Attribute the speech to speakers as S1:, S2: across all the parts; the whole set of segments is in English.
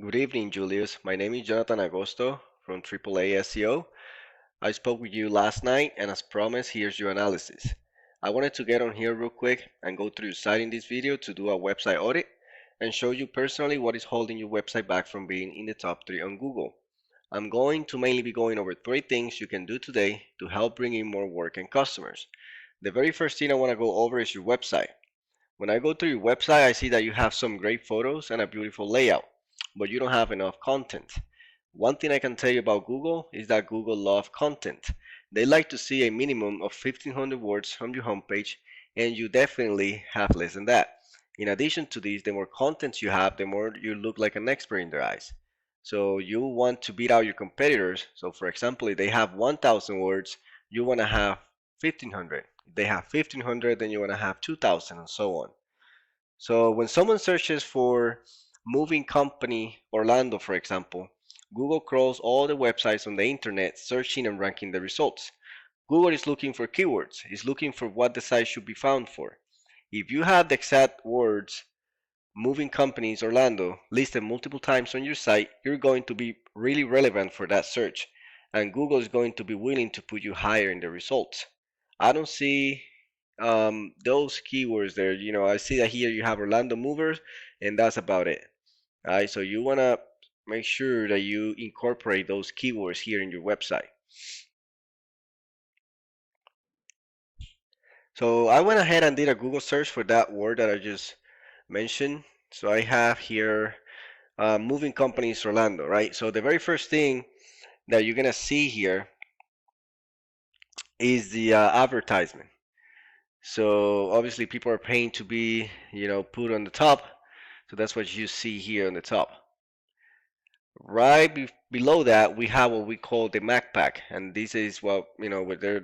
S1: Good evening, Julius. My name is Jonathan Agosto from AAA SEO. I spoke with you last night, and as promised, here's your analysis. I wanted to get on here real quick and go through your site in this video to do a website audit and show you personally what is holding your website back from being in the top 3 on Google. I'm going to mainly be going over 3 things you can do today to help bring in more work and customers. The very first thing I want to go over is your website. When I go to your website, I see that you have some great photos and a beautiful layout, but you don't have enough content. One thing I can tell you about Google is that Google loves content. They like to see a minimum of 1500 words on your homepage, and you definitely have less than that. In addition to this, the more content you have, the more you look like an expert in their eyes. So you want to beat out your competitors. So for example, if they have 1000 words, you want to have 1500. If they have 1500, then you want to have 2000 and so on. So when someone searches for moving company Orlando, for example, Google crawls all the websites on the internet searching and ranking the results. Google is looking for keywords, is looking for what the site should be found for. If you have the exact words moving companies Orlando listed multiple times on your site, you're going to be really relevant for that search, and Google is going to be willing to put you higher in the results. I don't see those keywords there. I see that here you have Orlando movers, and that's about it. All right, so you want to make sure that you incorporate those keywords here in your website. So I went ahead and did a Google search for that word that I just mentioned. So I have here moving companies Orlando, right? So the very first thing that you're gonna see here is the advertisement. So obviously people are paying to be, put on the top. So that's what you see here on the top. Right below that, we have what we call the Mac pack, and this is what where they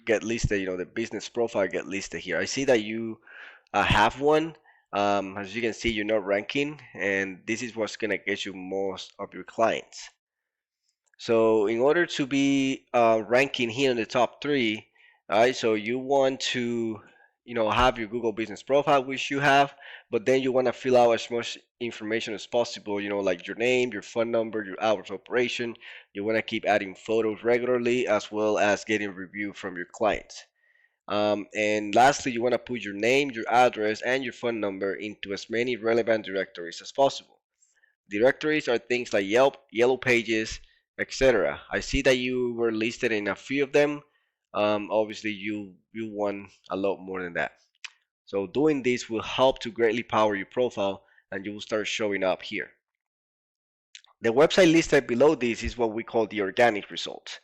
S1: get listed. The business profile get listed here. I see that you have one. As you can see, you're not ranking, and this is what's gonna get you most of your clients. So in order to be ranking here in the top 3, all right, so you want to, have your Google Business Profile, which you have, but then you want to fill out as much information as possible, like your name, your phone number, your hours of operation. You want to keep adding photos regularly as well as getting review from your clients. And lastly, you want to put your name, your address, and your phone number into as many relevant directories as possible. Directories are things like Yelp, Yellow Pages, etc. I see that you were listed in a few of them. Obviously, you won a lot more than that. So doing this will help to greatly power your profile, and you will start showing up here. The website listed below this is what we call the organic results.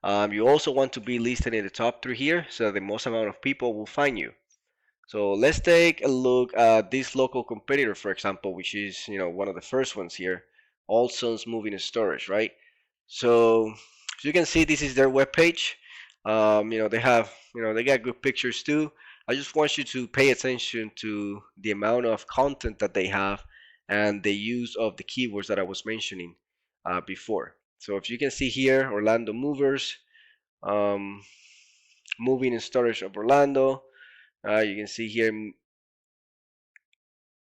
S1: You also want to be listed in the top 3 here, so that the most amount of people will find you. So let's take a look at this local competitor, for example, which is one of the first ones here, All Sons Moving and Storage, right? So as you can see, this is their webpage. They have they got good pictures too. I just want you to pay attention to the amount of content that they have and the use of the keywords that I was mentioning before. So if you can see here, Orlando Movers, um, moving and storage of Orlando. You can see here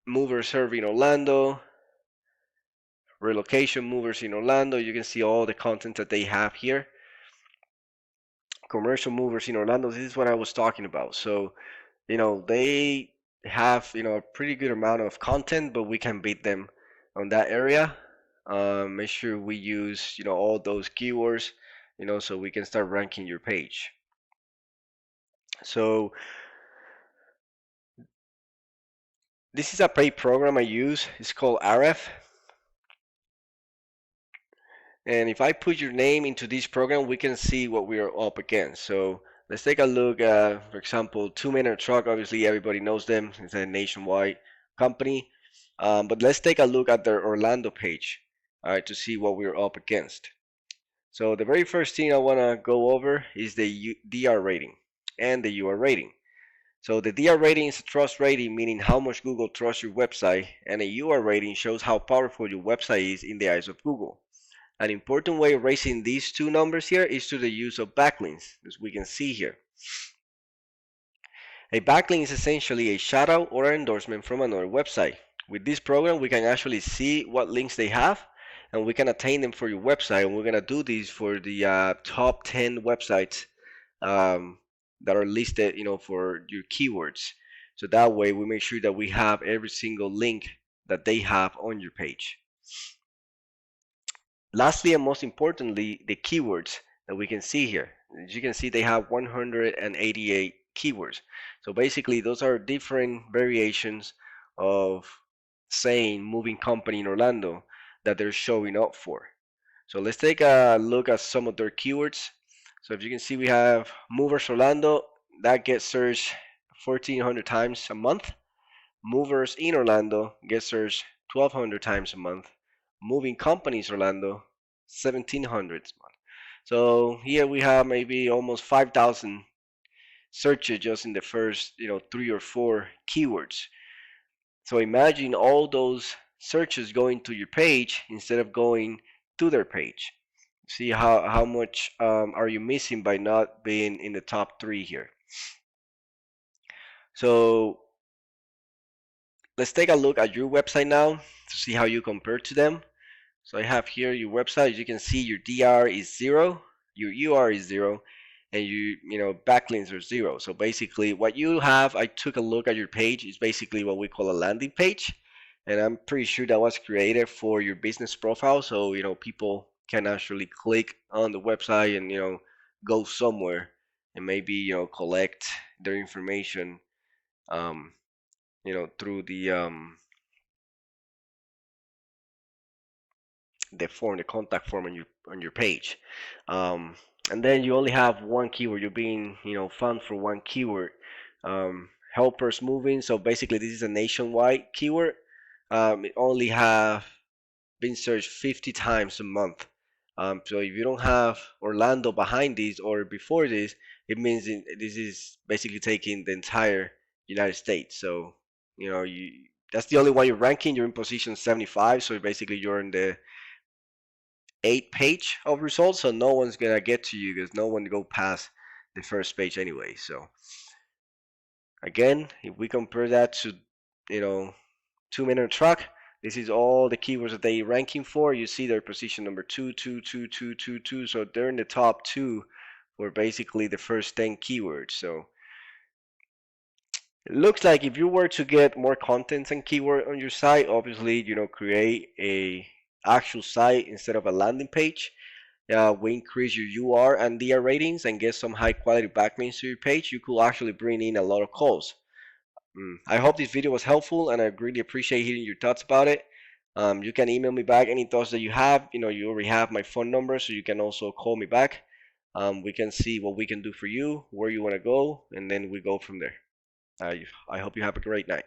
S1: movers serving Orlando, relocation movers in Orlando. You can see all the content that they have here. Commercial movers in Orlando. This is what I was talking about. So, they have, a pretty good amount of content, but we can beat them on that area. Make sure we use, all those keywords, so we can start ranking your page. So this is a paid program I use. It's called RF. And if I put your name into this program, we can see what we are up against. So let's take a look at, for example, 2 Minute Truck. Obviously, everybody knows them. It's a nationwide company. But let's take a look at their Orlando page, all right, to see what we're up against. So the very first thing I want to go over is the DR rating and the UR rating. So the DR rating is a trust rating, meaning how much Google trusts your website, and a UR rating shows how powerful your website is in the eyes of Google. An important way of raising these two numbers here is through the use of backlinks, as we can see here. A backlink is essentially a shoutout or endorsement from another website. With this program, we can actually see what links they have, and we can attain them for your website. And we're gonna do this for the top 10 websites um, that are listed, for your keywords. So that way, we make sure that we have every single link that they have on your page. Lastly, and most importantly, the keywords that we can see here. As you can see, they have 188 keywords. So basically, those are different variations of saying moving company in Orlando that they're showing up for. So let's take a look at some of their keywords. So if you can see, we have Movers Orlando, that gets searched 1,400 times a month. Movers in Orlando get searched 1,200 times a month. Moving companies Orlando 1,700 a month. So here we have maybe almost 5,000 searches just in the first 3 or 4 keywords. So imagine all those searches going to your page instead of going to their page. See how much are you missing by not being in the top 3 here. So let's take a look at your website now to see how you compare to them. So I have here your website. As you can see, your DR is 0, your UR is 0, and backlinks are 0. So basically what you have, I took a look at your page, is basically what we call a landing page. And I'm pretty sure that was created for your business profile. So, people can actually click on the website and, go somewhere and maybe, collect their information, um, through the form, the contact form on your page. Um, and then you only have one keyword. You're being, found for one keyword. Helpers moving. So basically, this is a nationwide keyword. It only have been searched 50 times a month. So if you don't have Orlando behind this or before this, it means this is basically taking the entire United States. So that's the only one you're ranking. You're in position 75. So basically, you're in the 8 page of results, so no one's gonna get to you because no one go past the first page anyway. So again, if we compare that to 2 minute truck, this is all the keywords that they ranking for. You see their position number 2, 2, 2, 2, 2, 2. So they're in the top 2 for basically the first 10 keywords. So it looks like if you were to get more content and keyword on your site, obviously create a actual site instead of a landing page. We increase your UR and DR ratings and get some high quality backlinks to your page, you could actually bring in a lot of calls. I hope this video was helpful, and I really appreciate hearing your thoughts about it. You can email me back any thoughts that you have. You already have my phone number, so you can also call me back. We can see what we can do for you, where you want to go, and then we go from there. I hope you have a great night.